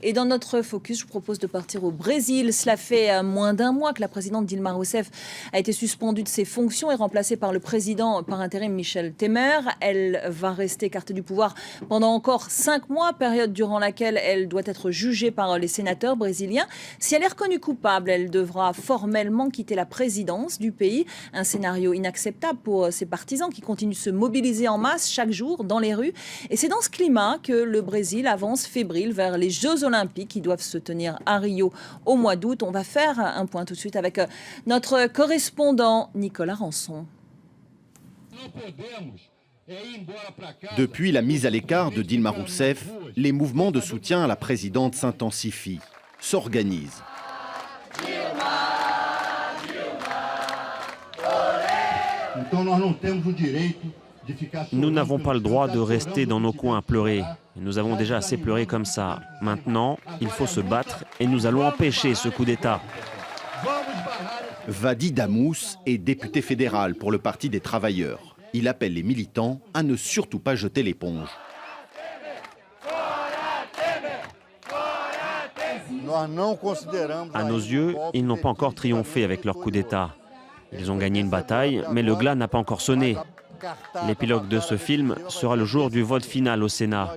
Et dans notre focus, je vous propose de partir au Brésil. Cela fait moins d'un mois que la présidente Dilma Rousseff a été suspendue de ses fonctions et remplacée par le président par intérim Michel Temer. Elle va rester écartée du pouvoir pendant encore 5 mois, période durant laquelle elle doit être jugée par les sénateurs brésiliens. Si elle est reconnue coupable, elle devra formellement quitter la présidence du pays. Un scénario inacceptable pour ses partisans qui continuent de se mobiliser en masse chaque jour dans les rues. Et c'est dans ce climat que le Brésil avance fébrile vers les Jeux Olympiques qui doivent se tenir à Rio au mois d'août. On va faire un point tout de suite avec notre correspondant Nicolas Rançon. Depuis la mise à l'écart de Dilma Rousseff, les mouvements de soutien à la présidente s'intensifient, s'organisent. Nous n'avons pas le droit de rester dans nos coins à pleurer. Nous avons déjà assez pleuré comme ça. Maintenant, il faut se battre et nous allons empêcher ce coup d'État. Vadi Damous est député fédéral pour le Parti des travailleurs. Il appelle les militants à ne surtout pas jeter l'éponge. À nos yeux, ils n'ont pas encore triomphé avec leur coup d'État. Ils ont gagné une bataille, mais le glas n'a pas encore sonné. L'épilogue de ce film sera le jour du vote final au Sénat.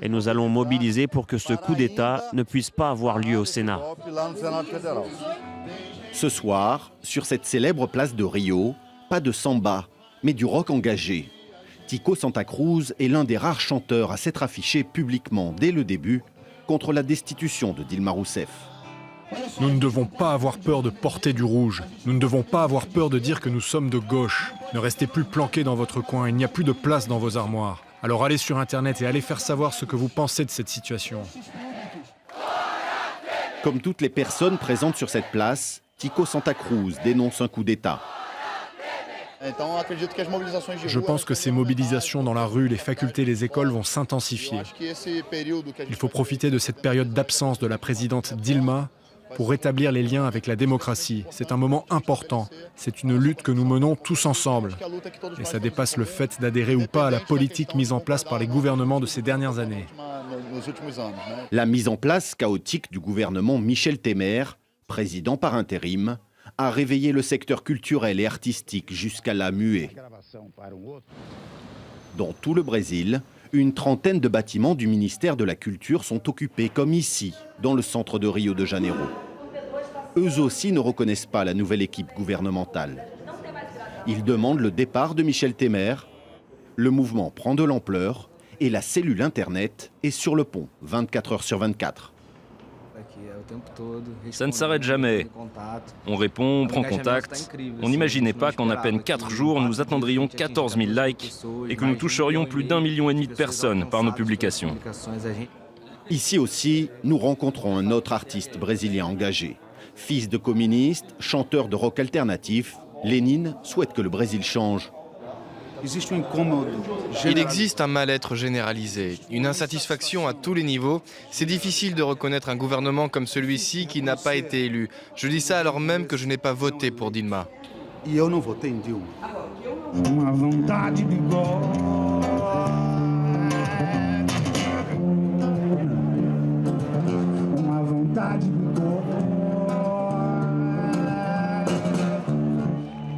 Et nous allons mobiliser pour que ce coup d'État ne puisse pas avoir lieu au Sénat. Ce soir, sur cette célèbre place de Rio, pas de samba, mais du rock engagé. Tico Santa Cruz est l'un des rares chanteurs à s'être affiché publiquement dès le début contre la destitution de Dilma Rousseff. Nous ne devons pas avoir peur de porter du rouge. Nous ne devons pas avoir peur de dire que nous sommes de gauche. Ne restez plus planqués dans votre coin, il n'y a plus de place dans vos armoires. Alors allez sur Internet et allez faire savoir ce que vous pensez de cette situation. Comme toutes les personnes présentes sur cette place, Tico Santa Cruz dénonce un coup d'État. Je pense que ces mobilisations dans la rue, les facultés, les écoles vont s'intensifier. Il faut profiter de cette période d'absence de la présidente Dilma pour rétablir les liens avec la démocratie. C'est un moment important. C'est une lutte que nous menons tous ensemble. Et ça dépasse le fait d'adhérer ou pas à la politique mise en place par les gouvernements de ces dernières années. La mise en place chaotique du gouvernement Michel Temer, président par intérim, a réveillé le secteur culturel et artistique jusqu'à la muée. Dans tout le Brésil, une trentaine de bâtiments du ministère de la Culture sont occupés, comme ici, dans le centre de Rio de Janeiro. Eux aussi ne reconnaissent pas la nouvelle équipe gouvernementale. Ils demandent le départ de Michel Temer. Le mouvement prend de l'ampleur et la cellule Internet est sur le pont 24 heures sur 24. Ça ne s'arrête jamais. On répond, on prend contact. On n'imaginait pas qu'en à peine 4 jours, nous attendrions 14 000 likes et que nous toucherions plus d'1,5 million de personnes par nos publications. Ici aussi, nous rencontrons un autre artiste brésilien engagé. Fils de communiste, chanteur de rock alternatif, Lénine souhaite que le Brésil change. Il existe un mal-être généralisé, une insatisfaction à tous les niveaux. C'est difficile de reconnaître un gouvernement comme celui-ci qui n'a pas été élu. Je dis ça alors même que je n'ai pas voté pour Dilma.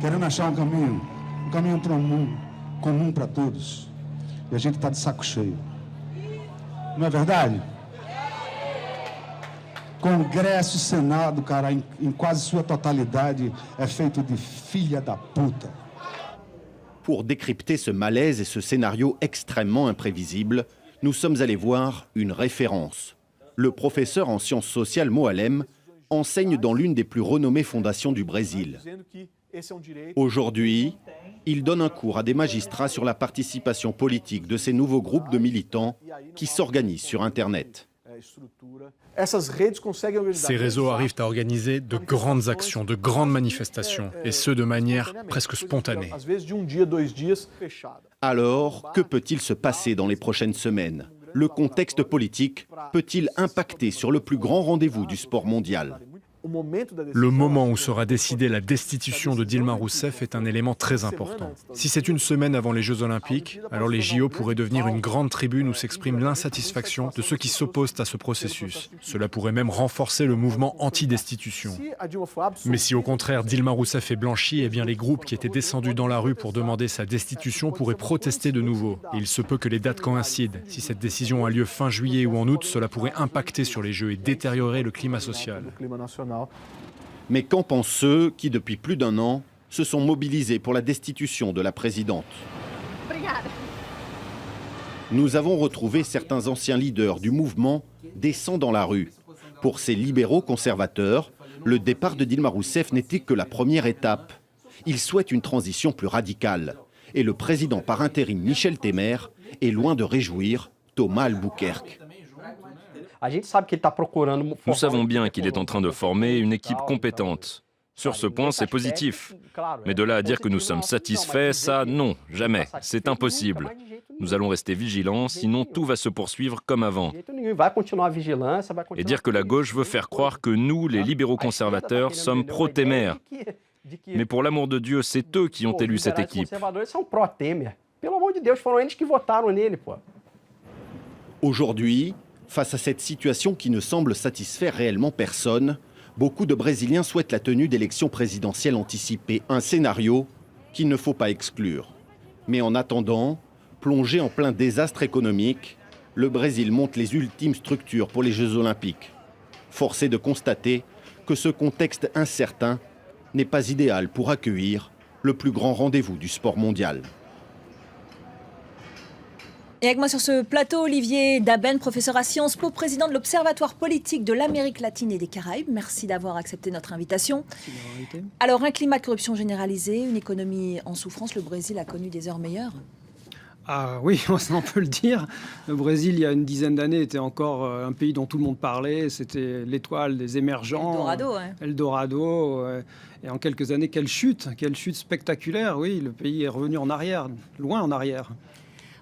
Querendo achar caminho para mundo comum para todos. E a gente está de saco cheio. Não é verdade? Congresso e Senado, cara, em quase sua totalidade, é feito de filha da puta. Pour décrypter ce malaise et ce scénario extrêmement imprévisible, nous sommes allés voir une référence. Le professeur en sciences sociales Moalem enseigne dans l'une des plus renommées fondations du Brésil. Aujourd'hui, il donne un cours à des magistrats sur la participation politique de ces nouveaux groupes de militants qui s'organisent sur Internet. Ces réseaux arrivent à organiser de grandes actions, de grandes manifestations, et ce de manière presque spontanée. Alors, que peut-il se passer dans les prochaines semaines? Le contexte politique peut-il impacter sur le plus grand rendez-vous du sport mondial? Le moment où sera décidée la destitution de Dilma Rousseff est un élément très important. Si c'est une semaine avant les Jeux Olympiques, alors les JO pourraient devenir une grande tribune où s'exprime l'insatisfaction de ceux qui s'opposent à ce processus. Cela pourrait même renforcer le mouvement anti-destitution. Mais si au contraire Dilma Rousseff est blanchie, eh bien les groupes qui étaient descendus dans la rue pour demander sa destitution pourraient protester de nouveau. Et il se peut que les dates coïncident. Si cette décision a lieu fin juillet ou en août, cela pourrait impacter sur les Jeux et détériorer le climat social. Mais qu'en pensent ceux qui, depuis plus d'un an, se sont mobilisés pour la destitution de la présidente? Nous avons retrouvé certains anciens leaders du mouvement descendant dans la rue. Pour ces libéraux conservateurs, le départ de Dilma Rousseff n'était que la première étape. Ils souhaitent une transition plus radicale. Et le président par intérim Michel Temer est loin de réjouir Thomas Albuquerque. Nous savons bien qu'il est en train de former une équipe compétente. Sur ce point, c'est positif. Mais de là à dire que nous sommes satisfaits, ça, non, jamais. C'est impossible. Nous allons rester vigilants, sinon tout va se poursuivre comme avant. Et dire que la gauche veut faire croire que nous, les libéraux conservateurs, sommes pro-Temer. Mais pour l'amour de Dieu, c'est eux qui ont élu cette équipe. Aujourd'hui, face à cette situation qui ne semble satisfaire réellement personne, beaucoup de Brésiliens souhaitent la tenue d'élections présidentielles anticipées, un scénario qu'il ne faut pas exclure. Mais en attendant, plongé en plein désastre économique, le Brésil monte les ultimes structures pour les Jeux Olympiques. Force est de constater que ce contexte incertain n'est pas idéal pour accueillir le plus grand rendez-vous du sport mondial. Et avec moi sur ce plateau, Olivier Daben, professeur à Sciences Po, président de l'Observatoire politique de l'Amérique latine et des Caraïbes. Merci d'avoir accepté notre invitation. Alors, un climat de corruption généralisé, une économie en souffrance, le Brésil a connu des heures meilleures. Ah oui, on peut le dire. Le Brésil, il y a une dizaine d'années, était encore un pays dont tout le monde parlait. C'était l'étoile des émergents. Eldorado, ouais. Eldorado. Et en quelques années, quelle chute spectaculaire. Oui, le pays est revenu en arrière, loin en arrière.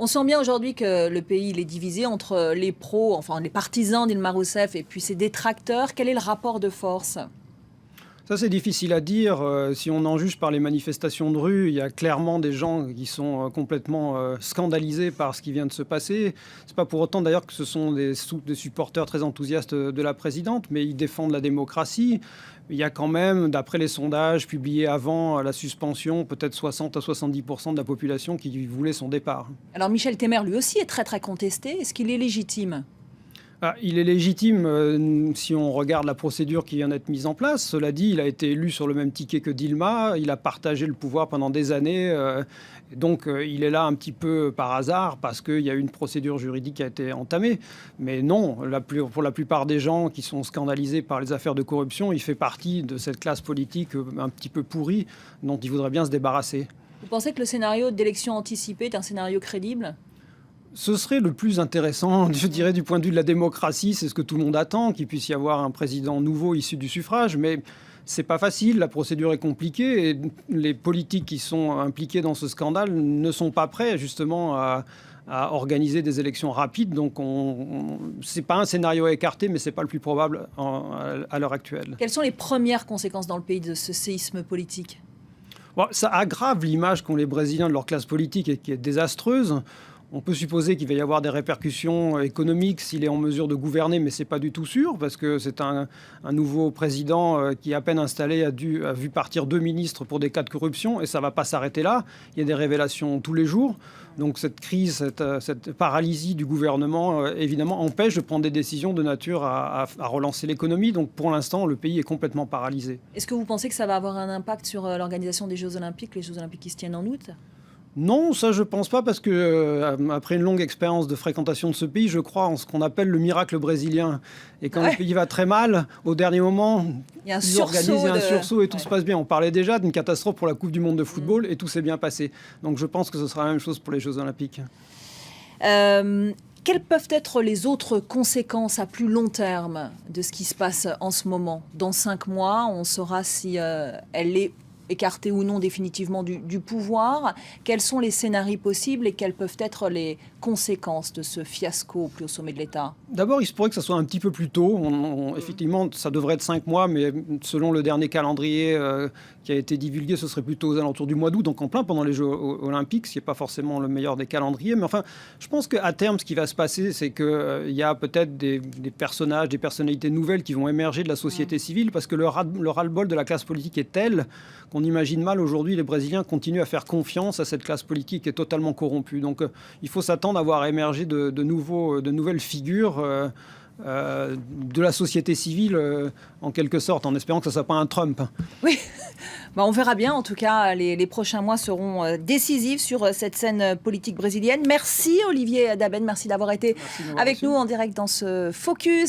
On sent bien aujourd'hui que le pays il est divisé entre les pros, enfin les partisans d'Ilma Rousseff et puis ses détracteurs. Quel est le rapport de force ? Ça, c'est difficile à dire. Si on en juge par les manifestations de rue, il y a clairement des gens qui sont complètement scandalisés par ce qui vient de se passer. C'est pas pour autant d'ailleurs que ce sont des supporters très enthousiastes de la présidente, mais ils défendent la démocratie. Il y a quand même, d'après les sondages publiés avant la suspension, peut-être 60 à 70% de la population qui voulait son départ. Alors Michel Temer, lui aussi, est très très contesté. Est-ce qu'il est légitime ? Il est légitime si on regarde la procédure qui vient d'être mise en place. Cela dit, il a été élu sur le même ticket que Dilma. Il a partagé le pouvoir pendant des années. Donc, il est là un petit peu par hasard parce qu'il y a eu une procédure juridique qui a été entamée. Mais non, pour la plupart des gens qui sont scandalisés par les affaires de corruption, il fait partie de cette classe politique un petit peu pourrie dont il voudrait bien se débarrasser. Vous pensez que le scénario d'élection anticipée est un scénario crédible ? Ce serait le plus intéressant, je dirais, du point de vue de la démocratie. C'est ce que tout le monde attend, qu'il puisse y avoir un président nouveau issu du suffrage. Mais c'est pas facile, la procédure est compliquée. Et les politiques qui sont impliqués dans ce scandale ne sont pas prêts, justement, à organiser des élections rapides. Donc, c'est pas un scénario à écarter, mais c'est pas le plus probable à l'heure actuelle. Quelles sont les premières conséquences dans le pays de ce séisme politique ? Bon, ça aggrave l'image qu'ont les Brésiliens de leur classe politique et qui est désastreuse. On peut supposer qu'il va y avoir des répercussions économiques s'il est en mesure de gouverner, mais ce n'est pas du tout sûr, parce que c'est un nouveau président qui, à peine installé, a vu partir 2 ministres pour des cas de corruption, et ça ne va pas s'arrêter là. Il y a des révélations tous les jours. Donc cette crise, cette paralysie du gouvernement, évidemment, empêche de prendre des décisions de nature à relancer l'économie. Donc pour l'instant, le pays est complètement paralysé. Est-ce que vous pensez que ça va avoir un impact sur l'organisation des Jeux Olympiques, les Jeux Olympiques qui se tiennent en août ? Non, ça je pense pas, parce que après une longue expérience de fréquentation de ce pays, je crois en ce qu'on appelle le miracle brésilien. Et quand le pays va très mal, au dernier moment, ils organisent un sursaut et tout se passe bien. On parlait déjà d'une catastrophe pour la Coupe du Monde de football et tout s'est bien passé. Donc je pense que ce sera la même chose pour les Jeux Olympiques. Quelles peuvent être les autres conséquences à plus long terme de ce qui se passe en ce moment ? Dans 5 mois, on saura si elle est écartée ou non définitivement du pouvoir. Quels sont les scénarios possibles et quelles peuvent être les conséquences de ce fiasco au plus haut sommet de l'État? D'abord, il se pourrait que ça soit un petit peu plus tôt. Effectivement, ça devrait être 5 mois, mais selon le dernier calendrier qui a été divulgué, ce serait plutôt aux alentours du mois d'août, donc en plein pendant les Jeux olympiques, ce qui n'est pas forcément le meilleur des calendriers. Mais enfin, je pense qu'à terme, ce qui va se passer, c'est qu'il y a peut-être des personnages, des personnalités nouvelles qui vont émerger de la société civile, parce que le ras-le-bol de la classe politique est tel qu'on imagine mal aujourd'hui les Brésiliens continuent à faire confiance à cette classe politique qui est totalement corrompue. Donc il faut s'attendre à voir émerger de nouvelles figures de la société civile, en quelque sorte, en espérant que ça ne soit pas un Trump. Oui, on verra bien. En tout cas, les prochains mois seront décisifs sur cette scène politique brésilienne. Merci Olivier Daben, merci d'avoir été avec nous en direct dans ce Focus.